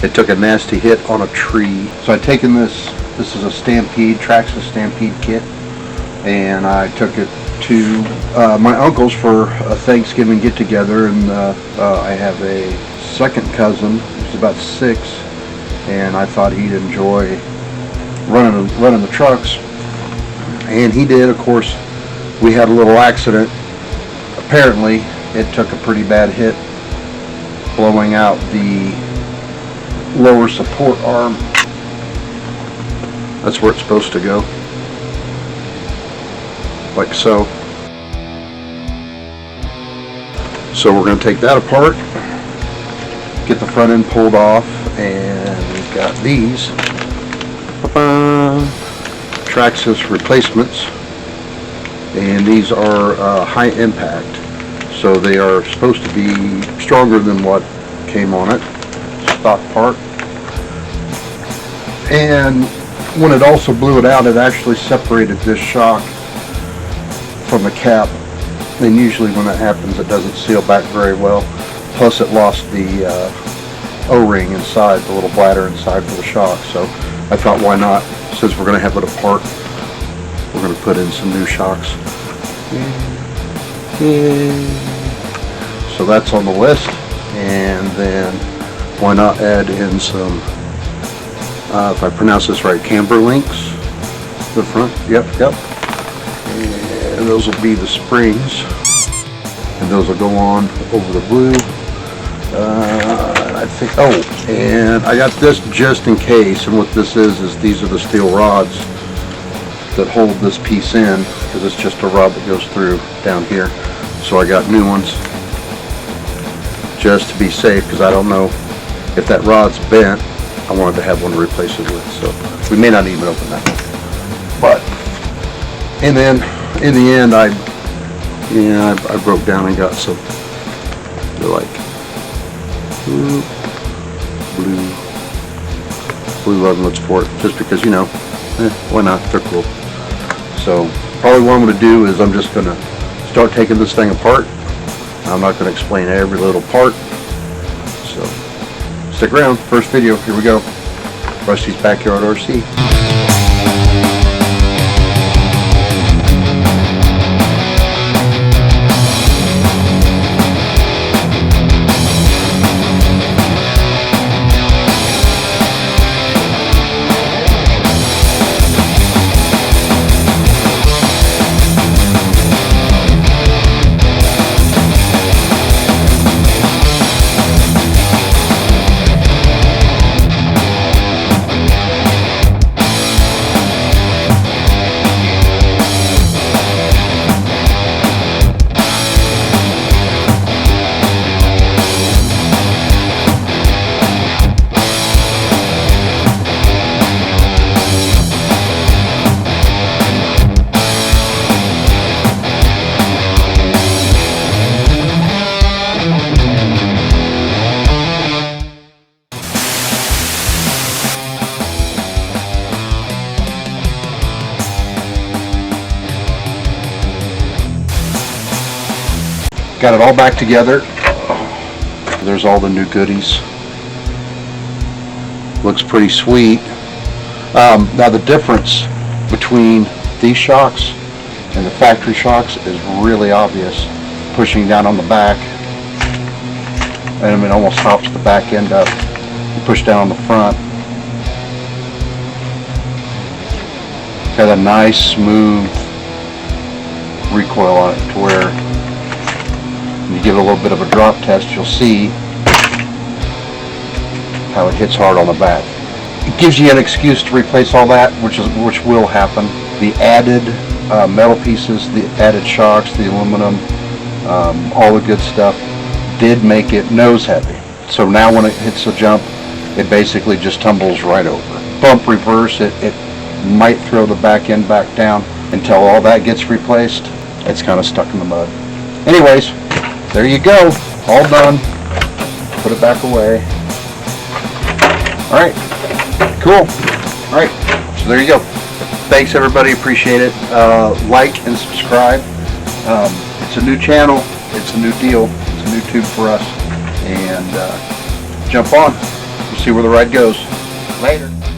It took a nasty hit on a tree. So I'd taken this is a Stampede, Traxxs Stampede kit, and I took it to my uncle's for a Thanksgiving get together, and I have a second cousin who's about 6, and I thought he'd enjoy running the trucks, and he did. Of course, we had a little accident. Apparently it took a pretty bad hit, blowing out the lower support arm. That's where it's supposed to go, like so. So we're going to take that apart, get the front end pulled off, and we've got these Traxxs replacements, and these are high impact, so they are supposed to be stronger than what came on it, stock part. And when it also blew it out, it actually separated this shock from the cap, and usually when that happens it doesn't seal back very well. Plus it lost the O-ring inside, the little bladder inside for the shock. So I thought, why not, since we're going to have it apart, we're going to put in some new shocks. So that's on the list, and then why not add in some, if I pronounce this right, camber links, the front, yep, and those will be the springs, and those will go on over the blue. I think, oh, and I got this just in case, and what this is these are the steel rods that hold this piece in, because it's just a rod that goes through down here. So I got new ones just to be safe, because I don't know if that rod's bent. I wanted to have one to replace it with, so we may not even open that one. But, and then in the end, I broke down and got some, they're like blue lead support, just because, you know, why not? They're cool. So probably what I'm going to do is I'm just going to start taking this thing apart. I'm not going to explain every little part, so stick around. First video, here we go. Rusty's Backyard RC. Got it all back together. There's all the new goodies. Looks pretty sweet. Now the difference between these shocks and the factory shocks is really obvious. Pushing down on the back, and it almost hops the back end up. You push down on the front. Got a nice smooth recoil on it, to where when you give it a little bit of a drop test, you'll see how it hits hard on the back. It gives you an excuse to replace all that, which will happen. The added metal pieces, the added shocks, the aluminum, all the good stuff did make it nose heavy. So now when it hits the jump, it basically just tumbles right over. Bump reverse, it might throw the back end back down. Until all that gets replaced, it's kind of stuck in the mud. Anyways, there you go, all done. Put it back away. All right, cool. All right, so there you go. Thanks everybody, appreciate it. Like and subscribe. It's a new channel, it's a new deal, it's a new tube for us, and jump on. We'll see where the ride goes. Later.